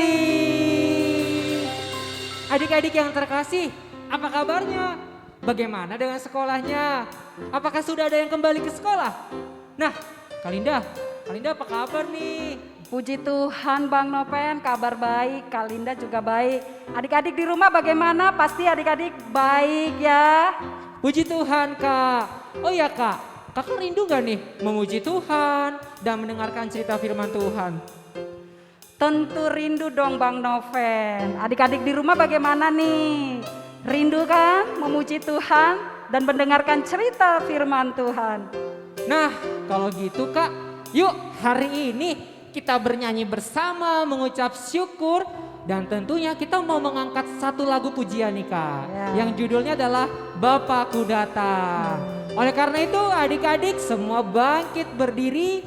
adik-adik. Adik-adik yang terkasih, apa kabarnya? Bagaimana dengan sekolahnya? Apakah sudah ada yang kembali ke sekolah? Nah, Kalinda apa kabar nih? Puji Tuhan Bang Noven, kabar baik, Kalinda juga baik. Adik-adik di rumah bagaimana? Pasti adik-adik baik ya. Puji Tuhan Kak. Oh ya Kak, Kakak rindu gak nih memuji Tuhan dan mendengarkan cerita firman Tuhan? Tentu rindu dong Bang Noven. Adik-adik di rumah bagaimana nih? Rindu kan memuji Tuhan dan mendengarkan cerita firman Tuhan? Nah, kalau gitu Kak, yuk hari ini kita bernyanyi bersama mengucap syukur. Dan tentunya kita mau mengangkat satu lagu pujian nih Kak, yang judulnya adalah Bapakku Datang. Oleh karena itu adik-adik semua bangkit berdiri,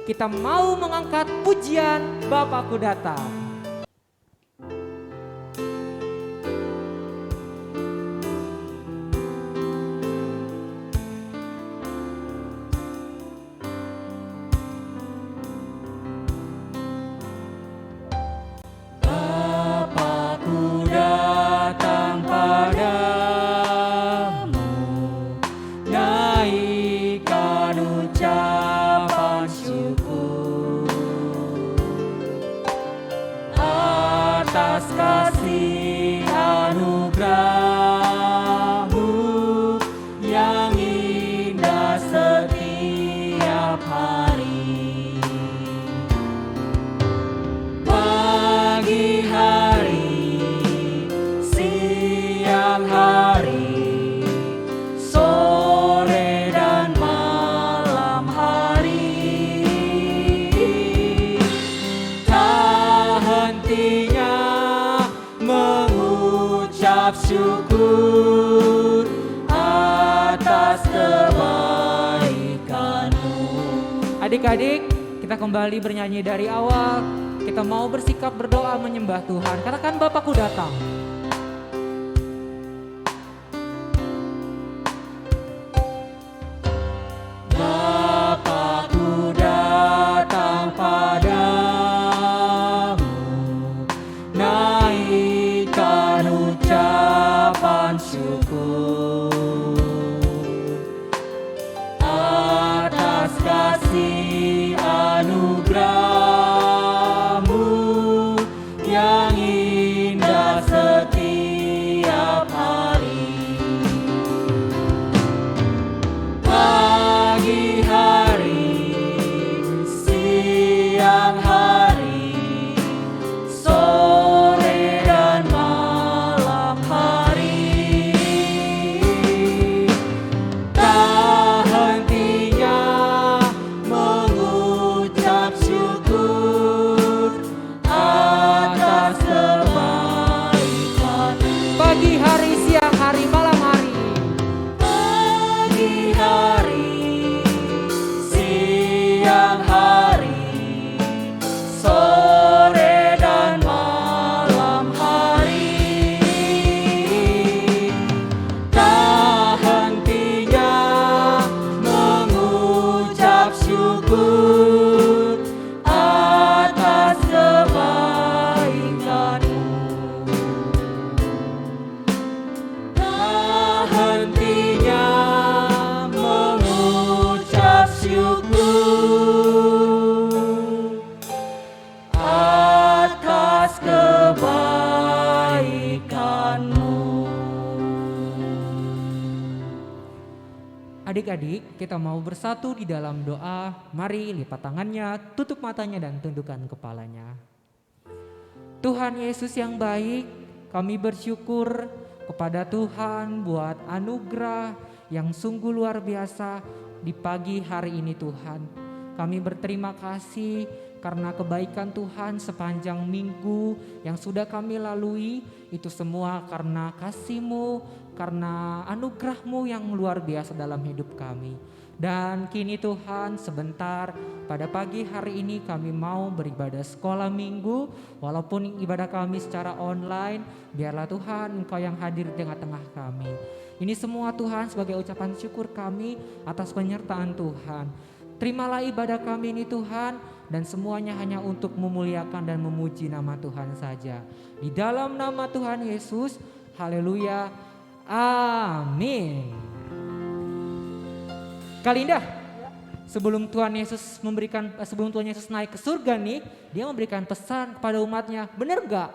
kita mau mengangkat pujian Bapakku Datang. Syukur atas kebaikan-Mu. Adik-adik, kita kembali bernyanyi dari awal. Kita mau bersikap berdoa menyembah Tuhan. Katakan Bapakku datang. Bapakku datang padamu, naikkan ucapan syukur atas kasih anugerah-Mu yang indah setiap hari. Pagi hari, siang hari, sore dan malam hari, tak hentinya mengucap syukur atas kebaikan. Pagi hari, siang hari, malam hari. Pagi hari, siang hari, sore dan malam hari, tak hentinya mengucap syukur atas kebaikan-Mu. Tak hentinya mengucap syukur atas kebaikan-Mu. Adik-adik, kita mau bersatu di dalam doa. Mari lipat tangannya, tutup matanya dan tundukkan kepalanya. Tuhan Yesus yang baik, kami bersyukur kepada Tuhan buat anugerah yang sungguh luar biasa di pagi hari ini Tuhan. Kami berterima kasih karena kebaikan Tuhan sepanjang minggu yang sudah kami lalui. Itu semua karena kasih-Mu, karena anugerah-Mu yang luar biasa dalam hidup kami. Dan kini Tuhan sebentar pada pagi hari ini kami mau beribadah sekolah minggu. Walaupun ibadah kami secara online, biarlah Tuhan Engkau yang hadir di tengah-tengah kami. Ini semua Tuhan sebagai ucapan syukur kami atas penyertaan Tuhan. Terimalah ibadah kami ini Tuhan, dan semuanya hanya untuk memuliakan dan memuji nama Tuhan saja. Di dalam nama Tuhan Yesus, haleluya, amin. Kak Linda, sebelum Tuhan Yesus naik ke surga nih, dia memberikan pesan kepada umatnya, benar gak?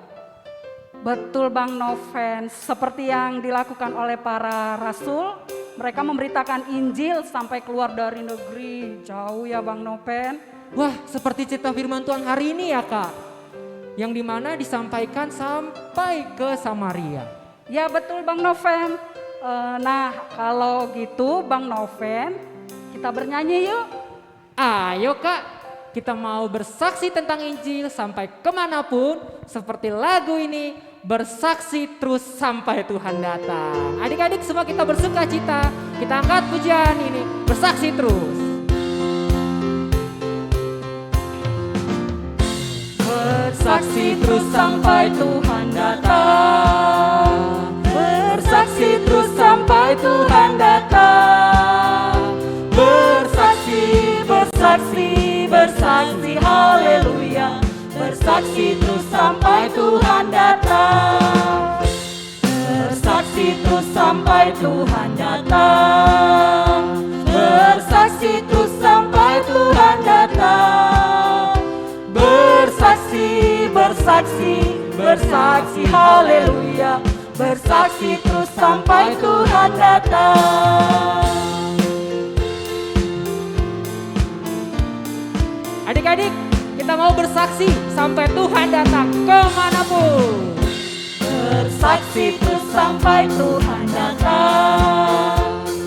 Betul Bang Noven, seperti yang dilakukan oleh para rasul, mereka memberitakan Injil sampai keluar dari negeri jauh ya Bang Noven. Wah, seperti cerita firman Tuhan hari ini ya Kak, yang dimana disampaikan sampai ke Samaria. Ya betul Bang Noven. Nah kalau gitu Bang Noven, kita bernyanyi yuk. Ayo Kak, kita mau bersaksi tentang Injil sampai kemanapun, seperti lagu ini, bersaksi terus sampai Tuhan datang. Adik-adik semua kita bersuka cita, kita angkat pujian ini, bersaksi terus. Bersaksi terus sampai Tuhan datang. Bersaksi terus sampai Tuhan datang. Bersaksi, bersaksi, bersaksi, haleluya. Bersaksi terus sampai Tuhan datang. Bersaksi terus sampai Tuhan datang. Bersaksi terus sampai Tuhan datang. Bersaksi, bersaksi, bersaksi, haleluya. Bersaksi terus sampai Tuhan datang. Adik-adik, kita mau bersaksi sampai Tuhan datang kemanapun. Bersaksi terus sampai Tuhan datang.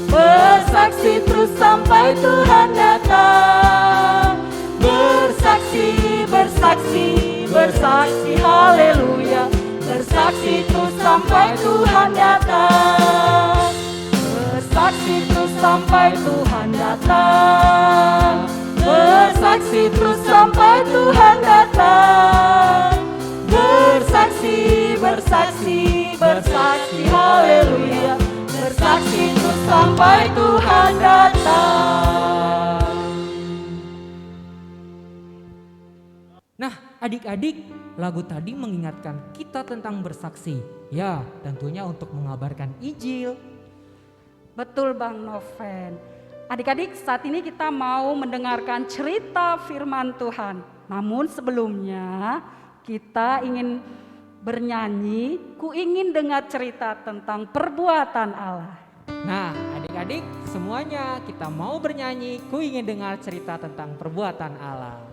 Bersaksi terus sampai Tuhan datang. Bersaksi, bersaksi, bersaksi, haleluya. Bersaksi terus sampai Tuhan datang. Bersaksi terus sampai Tuhan datang. Bersaksi terus sampai Tuhan datang. Bersaksi, bersaksi, bersaksi, haleluya. Bersaksi terus sampai Tuhan datang. Nah, adik-adik, lagu tadi mengingatkan kita tentang bersaksi. Ya, tentunya untuk mengabarkan Injil. Betul Bang Noven. Adik-adik, saat ini kita mau mendengarkan cerita firman Tuhan. Namun sebelumnya kita ingin bernyanyi, ku ingin dengar cerita tentang perbuatan Allah. Nah, adik-adik semuanya kita mau bernyanyi, ku ingin dengar cerita tentang perbuatan Allah.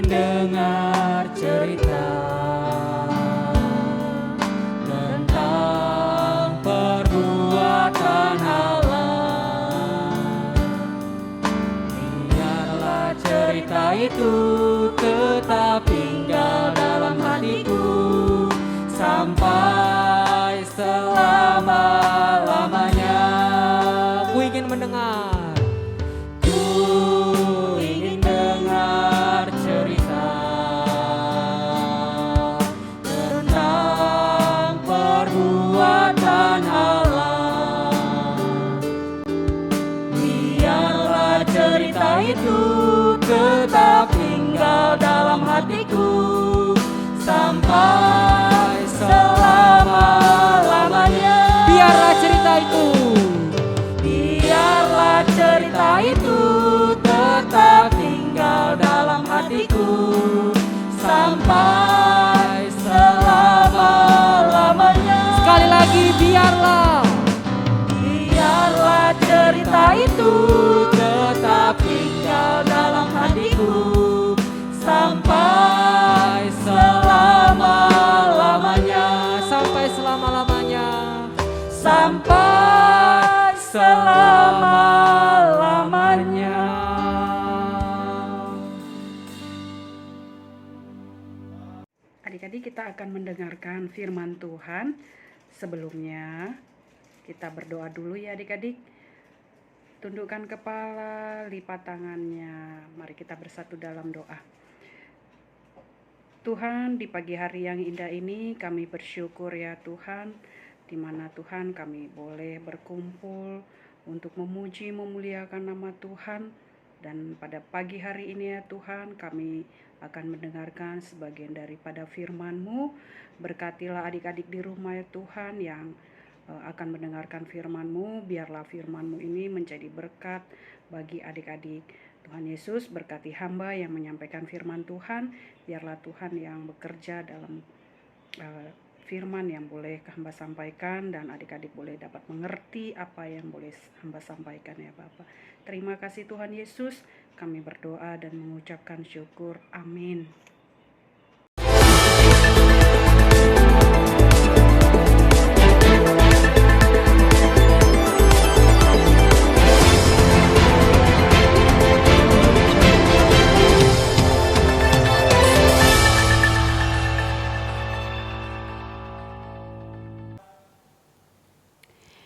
Dengar cerita tentang perbuatan Allah. Biarlah cerita itu tetap tinggal dalam hatiku sampai selama-lamanya. Ku ingin mendengar. Itu tetap tinggal dalam hatiku sampai selama-lamanya. Biarlah cerita itu, biarlah cerita itu tetap tinggal dalam hatiku sampai selama-lamanya. Sekali lagi, biarlah cerita itu tetap tinggal dalam hatiku sampai selama-lamanya. Sampai selama-lamanya. Sampai selama-lamanya. Adik-adik, kita akan mendengarkan firman Tuhan. Sebelumnya kita berdoa dulu ya adik-adik. Tundukkan kepala, lipat tangannya. Mari kita bersatu dalam doa. Tuhan, di pagi hari yang indah ini kami bersyukur ya Tuhan, di mana Tuhan kami boleh berkumpul untuk memuji memuliakan nama Tuhan. Dan pada pagi hari ini ya Tuhan, kami akan mendengarkan sebagian daripada firman-Mu. Berkatilah adik-adik di rumah ya Tuhan yang akan mendengarkan firman-Mu. Biarlah firman-Mu ini menjadi berkat bagi adik-adik. Tuhan Yesus, berkati hamba yang menyampaikan firman Tuhan. Biarlah Tuhan yang bekerja dalam firman yang boleh hamba sampaikan, dan adik-adik boleh dapat mengerti apa yang boleh hamba sampaikan ya Bapak. Terima kasih Tuhan Yesus, kami berdoa dan mengucapkan syukur. Amin.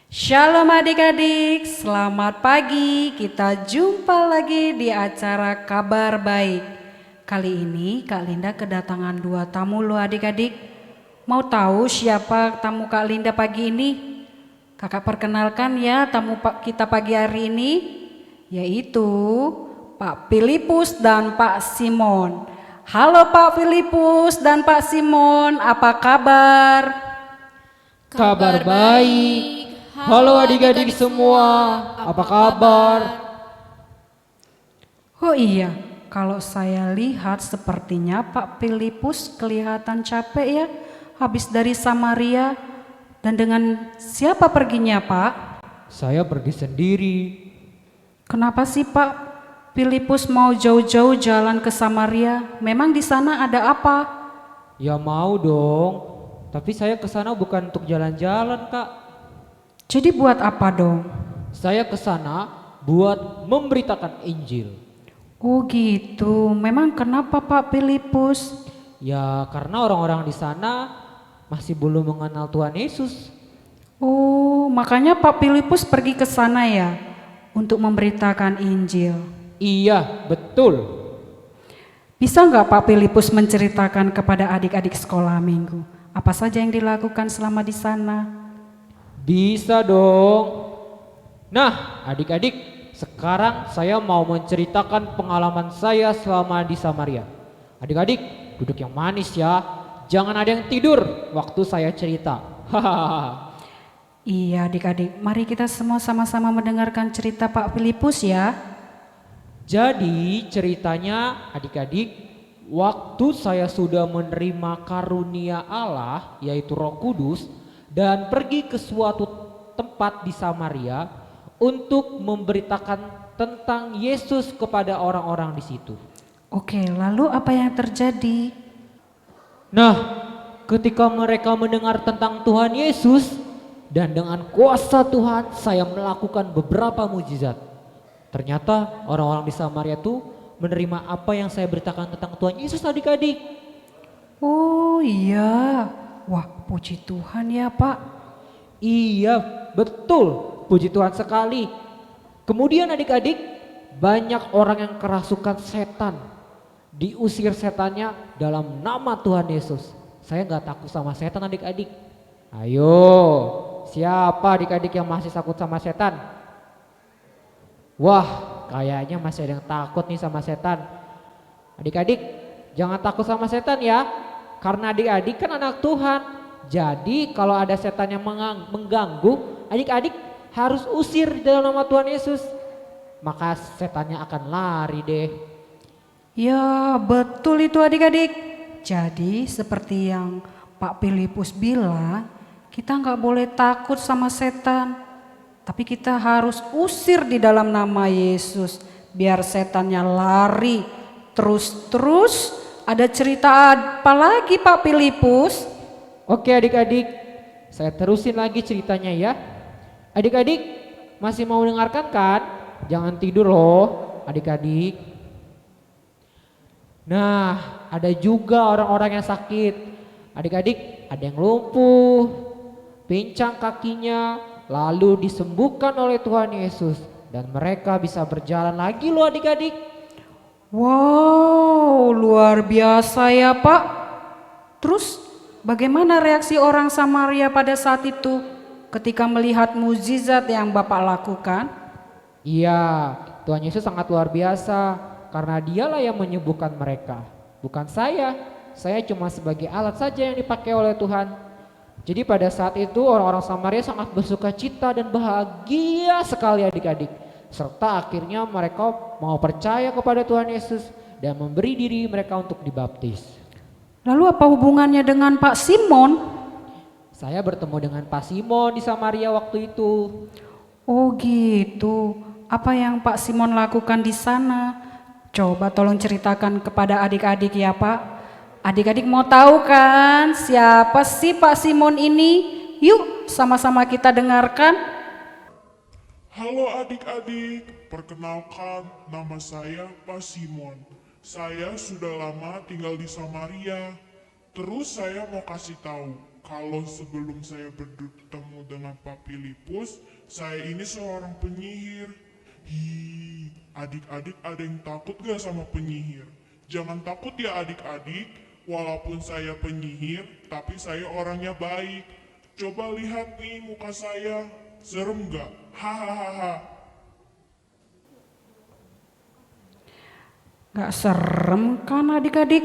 Shalom adik-adik, selamat pagi. Kita jumpa lagi di acara Kabar Baik. Kali ini Kak Linda kedatangan 2 tamu loh adik-adik. Mau tahu siapa tamu Kak Linda pagi ini? Kakak perkenalkan ya tamu kita pagi hari ini, yaitu Pak Filipus dan Pak Simon. Halo Pak Filipus dan Pak Simon, apa kabar? Kabar baik. Halo adik-adik semua, apa kabar? Oh iya, kalau saya lihat sepertinya Pak Filipus kelihatan capek ya, habis dari Samaria. Dan dengan siapa perginya Pak? Saya pergi sendiri. Kenapa sih Pak Filipus mau jauh-jauh jalan ke Samaria? Memang di sana ada apa? Ya mau dong, tapi saya ke sana bukan untuk jalan-jalan Kak. Jadi buat apa dong? Saya ke sana buat memberitakan Injil. Oh gitu, memang kenapa Pak Filipus? Ya karena orang-orang di sana masih belum mengenal Tuhan Yesus. Oh, makanya Pak Filipus pergi ke sana ya, untuk memberitakan Injil. Iya, betul. Bisa nggak Pak Filipus menceritakan kepada adik-adik sekolah minggu apa saja yang dilakukan selama di sana? Bisa dong. Nah, adik-adik, sekarang saya mau menceritakan pengalaman saya selama di Samaria. Adik-adik, duduk yang manis ya. Jangan ada yang tidur waktu saya cerita. Iya adik-adik, mari kita semua sama-sama mendengarkan cerita Pak Filipus ya. Jadi ceritanya adik-adik, waktu saya sudah menerima karunia Allah yaitu Roh Kudus dan pergi ke suatu tempat di Samaria untuk memberitakan tentang Yesus kepada orang-orang di situ. Oke, lalu apa yang terjadi? Nah, ketika mereka mendengar tentang Tuhan Yesus dan dengan kuasa Tuhan saya melakukan beberapa mujizat. Ternyata orang-orang di Samaria itu menerima apa yang saya beritakan tentang Tuhan Yesus adik-adik. Oh iya, wah puji Tuhan ya Pak. Iya, betul. Puji Tuhan sekali. Kemudian adik-adik, banyak orang yang kerasukan setan. Diusir setannya dalam nama Tuhan Yesus. Saya gak takut sama setan adik-adik. Ayo, siapa adik-adik yang masih takut sama setan? Wah, kayaknya masih ada yang takut nih sama setan. Adik-adik, jangan takut sama setan ya. Karena adik-adik kan anak Tuhan. Jadi kalau ada setan yang mengganggu, adik-adik harus usir dalam nama Tuhan Yesus. Maka setannya akan lari deh. Ya betul itu adik-adik. Jadi seperti yang Pak Filipus bilang, kita nggak boleh takut sama setan. Tapi kita harus usir di dalam nama Yesus. Biar setannya lari. Terus ada cerita apa lagi Pak Filipus? Oke adik-adik, saya terusin lagi ceritanya ya. Adik-adik masih mau dengarkan kan? Jangan tidur loh adik-adik. Nah, ada juga orang-orang yang sakit. Adik-adik, ada yang lumpuh, pincang kakinya, lalu disembuhkan oleh Tuhan Yesus. dan mereka bisa berjalan lagi loh adik-adik. Wow, luar biasa ya Pak. Terus bagaimana reaksi orang Samaria pada saat itu ketika melihat mukjizat yang Bapak lakukan? Iya, Tuhan Yesus sangat luar biasa karena dialah yang menyembuhkan mereka, bukan saya. Saya cuma sebagai alat saja yang dipakai oleh Tuhan. Jadi pada saat itu orang-orang Samaria sangat bersuka cita dan bahagia sekali adik-adik. Serta akhirnya mereka mau percaya kepada Tuhan Yesus dan memberi diri mereka untuk dibaptis. Lalu apa hubungannya dengan Pak Simon? Saya bertemu dengan Pak Simon di Samaria waktu itu. Oh gitu. Apa yang Pak Simon lakukan di sana? Coba tolong ceritakan kepada adik-adik ya Pak. Adik-adik mau tahu kan siapa sih Pak Simon ini? Yuk sama-sama kita dengarkan. Halo adik-adik, perkenalkan nama saya Pak Simon. Saya sudah lama tinggal di Samaria. Terus saya mau kasih tahu, kalau sebelum saya bertemu dengan Pak Filipus, saya ini seorang penyihir. Adik-adik ada yang takut gak sama penyihir? Jangan takut ya adik-adik, walaupun saya penyihir, tapi saya orangnya baik. Coba lihat nih muka saya, serem gak? Hahaha. Gak serem kan adik-adik?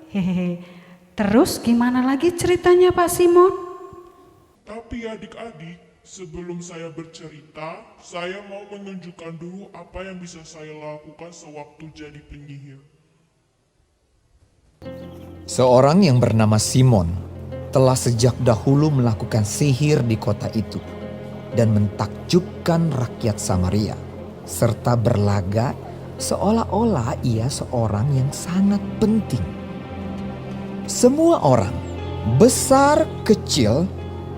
Hehehe. Terus gimana lagi ceritanya Pak Simon? Tapi adik-adik, sebelum saya bercerita, saya mau menunjukkan dulu apa yang bisa saya lakukan sewaktu jadi penyihir. Seorang yang bernama Simon telah sejak dahulu melakukan sihir di kota itu dan mentakjubkan rakyat Samaria, serta berlaga seolah-olah ia seorang yang sangat penting. Semua orang, besar kecil,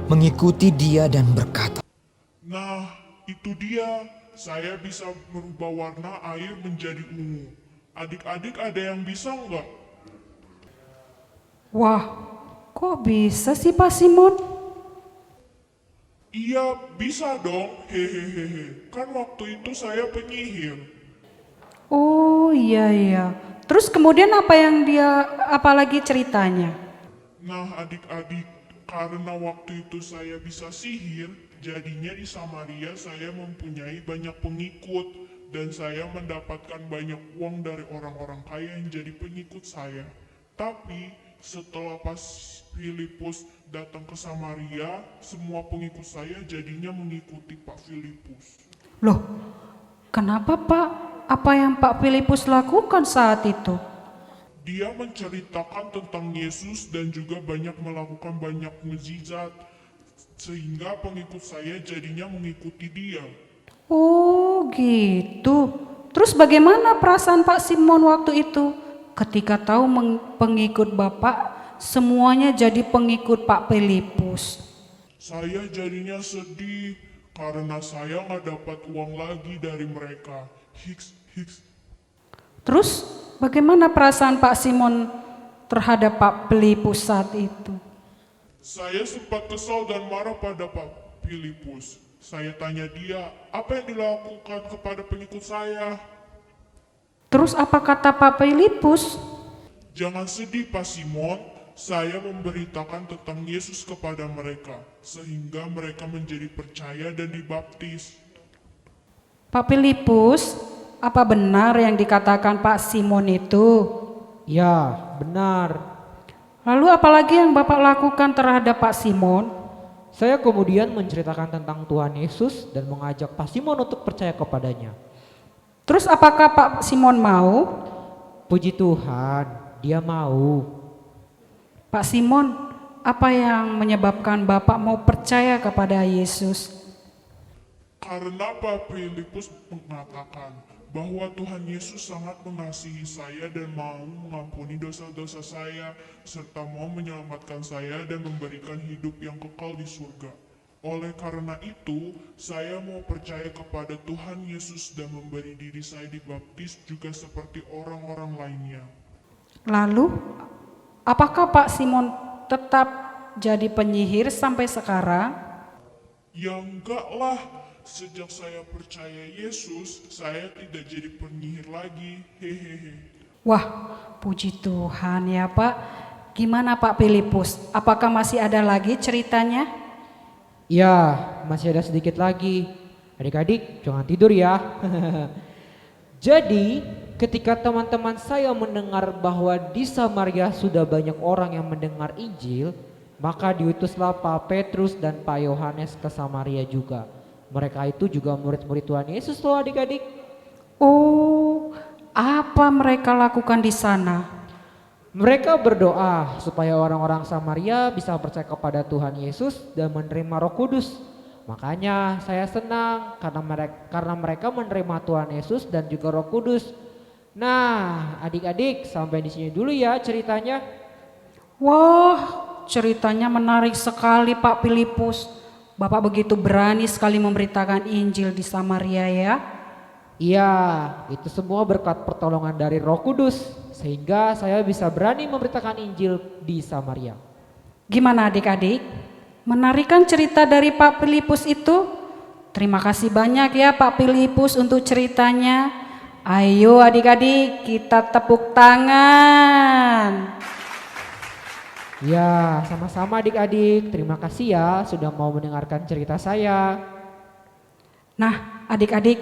mengikuti dia dan berkata, Nah, itu dia. Saya bisa merubah warna air menjadi ungu. Adik-adik ada yang bisa nggak? Wah, kok bisa sih Pak Simon? Iya, bisa dong. Hehehe. Kan waktu itu saya penyihir. Oh iya. Terus kemudian apalagi ceritanya? Nah, adik-adik, karena waktu itu saya bisa sihir, jadinya di Samaria saya mempunyai banyak pengikut dan saya mendapatkan banyak uang dari orang-orang kaya yang jadi pengikut saya. Tapi setelah pas Filipus datang ke Samaria, semua pengikut saya jadinya mengikuti Pak Filipus. Loh, kenapa Pak? Apa yang Pak Filipus lakukan saat itu? Dia menceritakan tentang Yesus dan juga banyak melakukan banyak mukjizat, sehingga pengikut saya jadinya mengikuti dia. Oh gitu. Terus bagaimana perasaan Pak Simon waktu itu? Ketika tahu pengikut Bapak semuanya jadi pengikut Pak Filipus. Saya jadinya sedih karena saya nggak dapat uang lagi dari mereka. Hiks. Terus bagaimana perasaan Pak Simon terhadap Pak Filipus saat itu? Saya sempat kesal dan marah pada Pak Filipus. Saya tanya dia, apa yang dilakukan kepada pengikut saya? Terus apa kata Pak Filipus? Jangan sedih Pak Simon, saya memberitakan tentang Yesus kepada mereka, sehingga mereka menjadi percaya dan dibaptis. Pak Filipus, apa benar yang dikatakan Pak Simon itu? Ya, benar. Lalu apalagi yang Bapak lakukan terhadap Pak Simon? Saya kemudian menceritakan tentang Tuhan Yesus dan mengajak Pak Simon untuk percaya kepadanya. Terus apakah Pak Simon mau? Puji Tuhan, dia mau. Pak Simon, apa yang menyebabkan Bapak mau percaya kepada Yesus? Karena Pak Filipus mengatakan bahwa Tuhan Yesus sangat mengasihi saya dan mau mengampuni dosa-dosa saya, serta mau menyelamatkan saya dan memberikan hidup yang kekal di surga. Oleh karena itu, saya mau percaya kepada Tuhan Yesus dan memberi diri saya dibaptis juga seperti orang-orang lainnya. Lalu, apakah Pak Simon tetap jadi penyihir sampai sekarang? Ya enggak lah, Sejak saya percaya Yesus, saya tidak jadi penyihir lagi. Hehehe. Wah, puji Tuhan ya Pak. Gimana Pak Filipus? Apakah masih ada lagi ceritanya? Ya, masih ada sedikit lagi. Adik-adik, jangan tidur ya. Jadi, ketika teman-teman saya mendengar bahwa di Samaria sudah banyak orang yang mendengar Injil, maka diutuslah Pak Petrus dan Pak Yohanes ke Samaria juga. Mereka itu juga murid-murid Tuhan Yesus loh adik-adik. Oh, apa mereka lakukan di sana? Mereka berdoa supaya orang-orang Samaria bisa percaya kepada Tuhan Yesus dan menerima Roh Kudus. Makanya saya senang karena mereka menerima Tuhan Yesus dan juga Roh Kudus. Nah, adik-adik sampai di sini dulu ya ceritanya. Wah, ceritanya menarik sekali Pak Filipus. Bapak begitu berani sekali memberitakan Injil di Samaria ya. Iya, itu semua berkat pertolongan dari Roh Kudus, sehingga saya bisa berani memberitakan Injil di Samaria. Gimana adik-adik? Menarik kan cerita dari Pak Filipus itu? Terima kasih banyak ya Pak Filipus untuk ceritanya. Ayo adik-adik kita tepuk tangan. Ya, sama-sama adik-adik. Terima kasih ya sudah mau mendengarkan cerita saya. Nah adik-adik,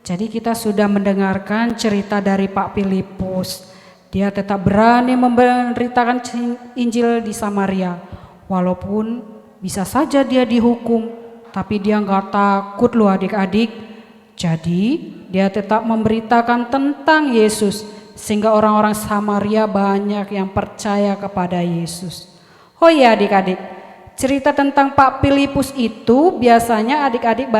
jadi kita sudah mendengarkan cerita dari Pak Filipus. Dia tetap berani memberitakan Injil di Samaria. Walaupun bisa saja dia dihukum, tapi dia nggak takut loh adik-adik. Jadi dia tetap memberitakan tentang Yesus, sehingga orang-orang Samaria banyak yang percaya kepada Yesus. Oh iya adik-adik, cerita tentang Pak Filipus itu biasanya adik-adik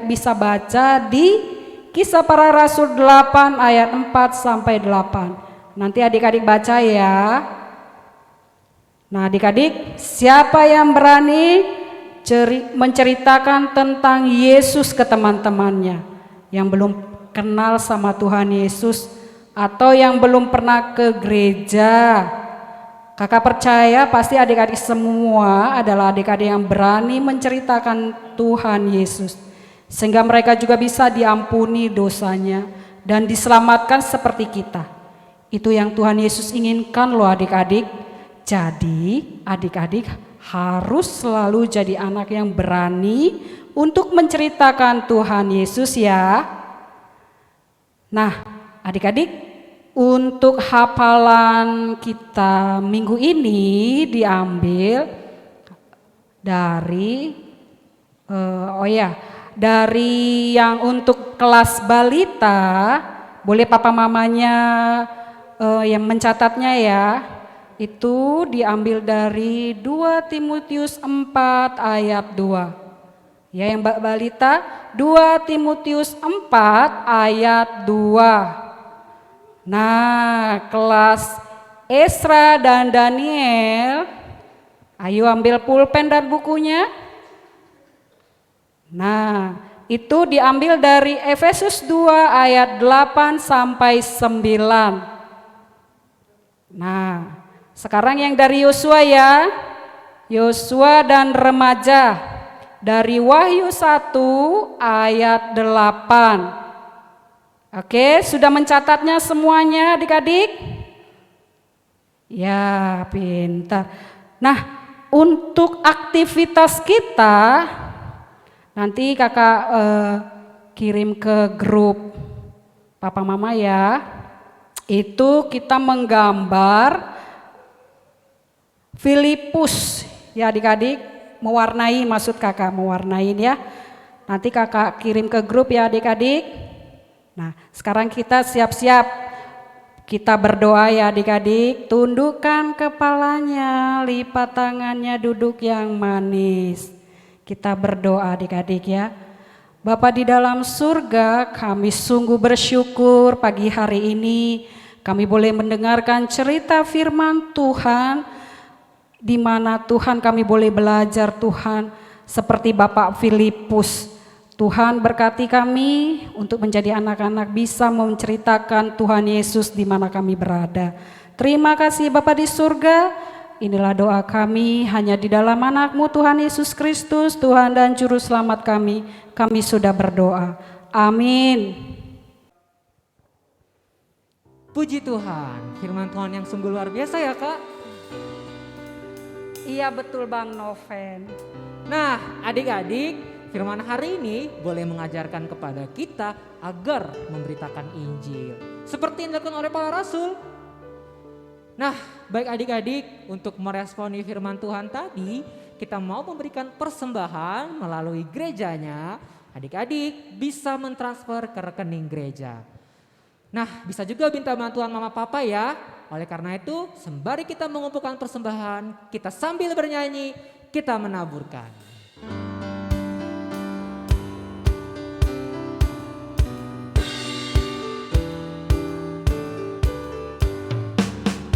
bisa baca di Kisah Para Rasul 8 ayat 4 sampai 8. Nanti adik-adik baca ya. Nah adik-adik, siapa yang berani menceritakan tentang Yesus ke teman-temannya yang belum kenal sama Tuhan Yesus atau yang belum pernah ke gereja? Kakak percaya pasti adik-adik semua adalah adik-adik yang berani menceritakan Tuhan Yesus, sehingga mereka juga bisa diampuni dosanya dan diselamatkan seperti kita. Itu yang Tuhan Yesus inginkan loh adik-adik. Jadi adik-adik harus selalu jadi anak yang berani untuk menceritakan Tuhan Yesus ya. Nah adik-adik, untuk hafalan kita minggu ini diambil dari dari yang untuk kelas balita. Boleh papa mamanya yang mencatatnya ya. Itu diambil dari 2 Timotius 4 ayat 2. Ya yang balita 2 Timotius 4 ayat 2. Nah kelas Esra dan Daniel, ayo ambil pulpen dan bukunya. Nah itu diambil dari Efesus 2 ayat 8 sampai 9. Nah sekarang yang dari Yosua ya, Yosua dan remaja dari Wahyu 1 ayat 8. Oke, sudah mencatatnya semuanya adik-adik? Ya, pintar. Nah, untuk aktivitas kita nanti kakak kirim ke grup papa mama ya. Itu kita menggambar Filipus ya adik-adik, mewarnai maksud kakak, mewarnain ya. Nanti kakak kirim ke grup ya adik-adik. Nah sekarang kita siap-siap, kita berdoa ya adik-adik. Tundukkan kepalanya, lipat tangannya, duduk yang manis. Kita berdoa adik-adik ya. Bapa di dalam surga, kami sungguh bersyukur pagi hari ini kami boleh mendengarkan cerita firman Tuhan, di mana Tuhan kami boleh belajar Tuhan seperti Bapak Filipus. Tuhan berkati kami untuk menjadi anak-anak bisa menceritakan Tuhan Yesus di mana kami berada. Terima kasih Bapa di surga, inilah doa kami hanya di dalam anak-Mu Tuhan Yesus Kristus, Tuhan dan Juru Selamat kami. Kami sudah berdoa. Amin. Puji Tuhan, firman Tuhan yang sungguh luar biasa ya Kak. Iya betul Bang Noven. Nah adik-adik, firman hari ini boleh mengajarkan kepada kita agar memberitakan Injil. Seperti yang dilakukan oleh para rasul. Nah baik adik-adik, untuk meresponi firman Tuhan tadi, kita mau memberikan persembahan melalui gerejanya. Adik-adik bisa mentransfer ke rekening gereja. Nah bisa juga minta bantuan mama papa ya. Oleh karena itu sembari kita mengumpulkan persembahan, kita sambil bernyanyi, kita menaburkan.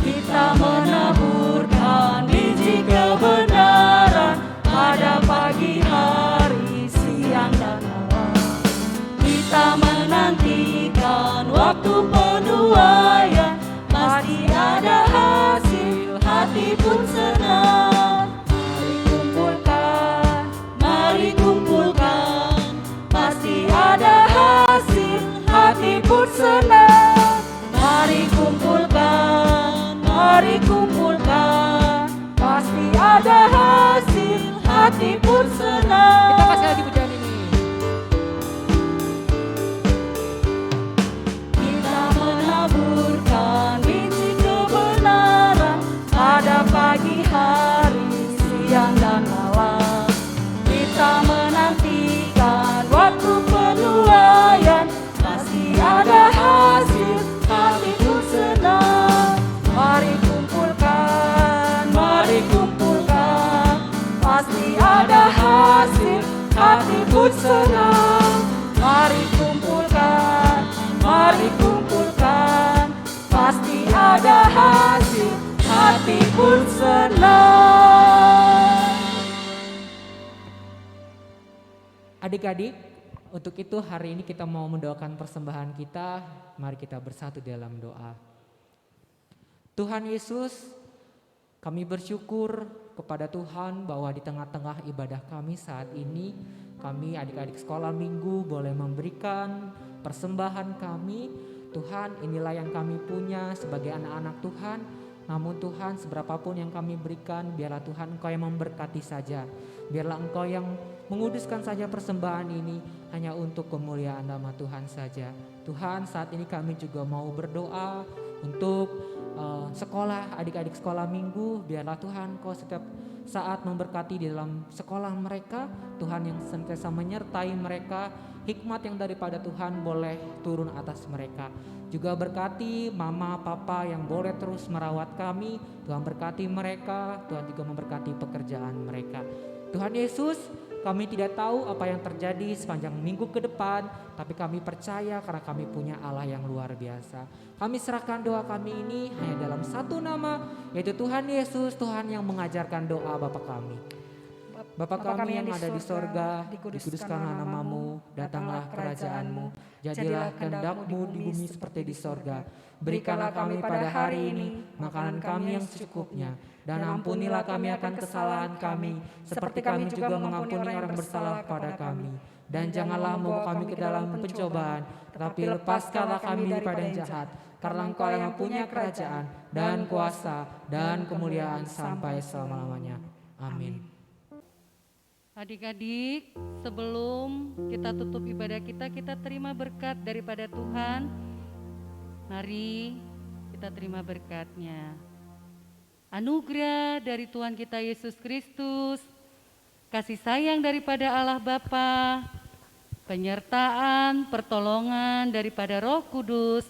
Kita menaburkan biji kebenaran pada pagi hari, siang dan malam. Kita menantikan waktu penuaian, pasti ada hasil, hati pun senang. Mari kumpulkan, pasti ada hasil, hati pun senang. Mari kumpulkan, pasti ada hasil, hati pun senang. Kita kasih lagi pujian ini. Kita menaburkan biji kebenaran pada pagi hari, siang dan malam. Kita menantikan waktu penuaian, pasti ada hasil, hati pun senang. Mari kumpulkan, pasti ada hasil, hati pun senang. Mari kumpulkan, pasti ada hasil, hati pun senang. Adik-adik, untuk itu hari ini kita mau mendoakan persembahan kita. Mari kita bersatu dalam doa. Tuhan Yesus, kami bersyukur kepada Tuhan bahwa di tengah-tengah ibadah kami saat ini, kami adik-adik sekolah minggu boleh memberikan persembahan kami. Tuhan, inilah yang kami punya sebagai anak-anak Tuhan. Namun Tuhan, seberapapun yang kami berikan, biarlah Tuhan Engkau yang memberkati saja. Biarlah Engkau yang menguduskan saja persembahan ini hanya untuk kemuliaan nama Tuhan saja. Tuhan, saat ini kami juga mau berdoa untuk sekolah, adik-adik sekolah minggu. Biarlah Tuhan Engkau setiap saat memberkati di dalam sekolah mereka. Tuhan yang senantiasa menyertai mereka. Hikmat yang daripada Tuhan boleh turun atas mereka. Juga berkati mama papa yang boleh terus merawat kami. Tuhan berkati mereka. Tuhan juga memberkati pekerjaan mereka. Tuhan Yesus, kami tidak tahu apa yang terjadi sepanjang minggu ke depan, tapi kami percaya karena kami punya Allah yang luar biasa. Kami serahkan doa kami ini hanya dalam satu nama, yaitu Tuhan Yesus, Tuhan yang mengajarkan doa Bapa kami. Bapa kami yang ada di sorga, dikuduskanlah namamu, datanglah kerajaanmu, jadilah kehendak-Mu di bumi seperti di sorga. Berikanlah kami pada hari ini makanan kami yang secukupnya, dan ampunilah kami akan kesalahan kami, seperti kami juga mengampuni orang bersalah kepada kami. Dan janganlah membawa kami ke dalam pencobaan, tetapi lepaskanlah kami daripada yang jahat, karena Engkau yang mempunyai kerajaan, dan kuasa, dan kemuliaan sampai selama-lamanya. Amin. Adik-adik, sebelum kita tutup ibadah kita terima berkat daripada Tuhan. Mari kita terima berkat-Nya. Anugerah dari Tuhan kita Yesus Kristus, kasih sayang daripada Allah Bapa, penyertaan, pertolongan daripada Roh Kudus,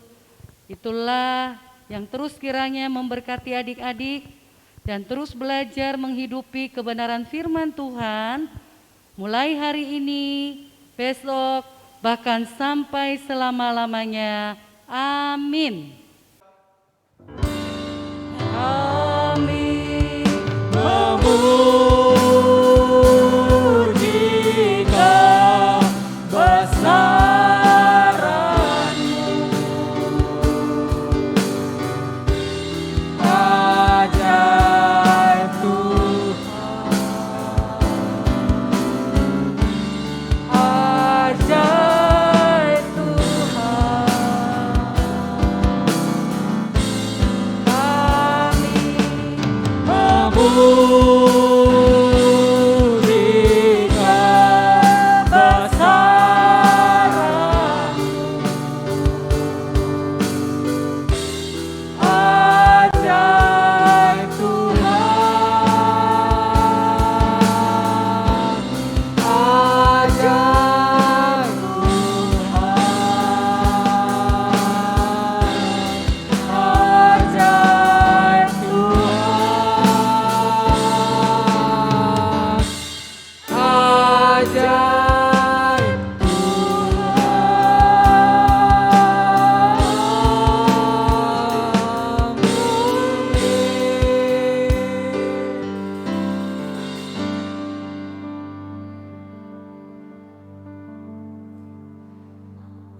itulah yang terus kiranya memberkati adik-adik dan terus belajar menghidupi kebenaran firman Tuhan mulai hari ini, besok, bahkan sampai selama-lamanya. Amin. Kami memujikan besaran-Mu, ajar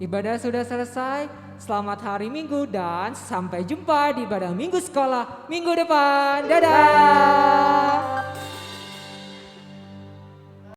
Ibadah sudah selesai. Selamat hari Minggu dan sampai jumpa di ibadah Minggu sekolah minggu depan. Dadah.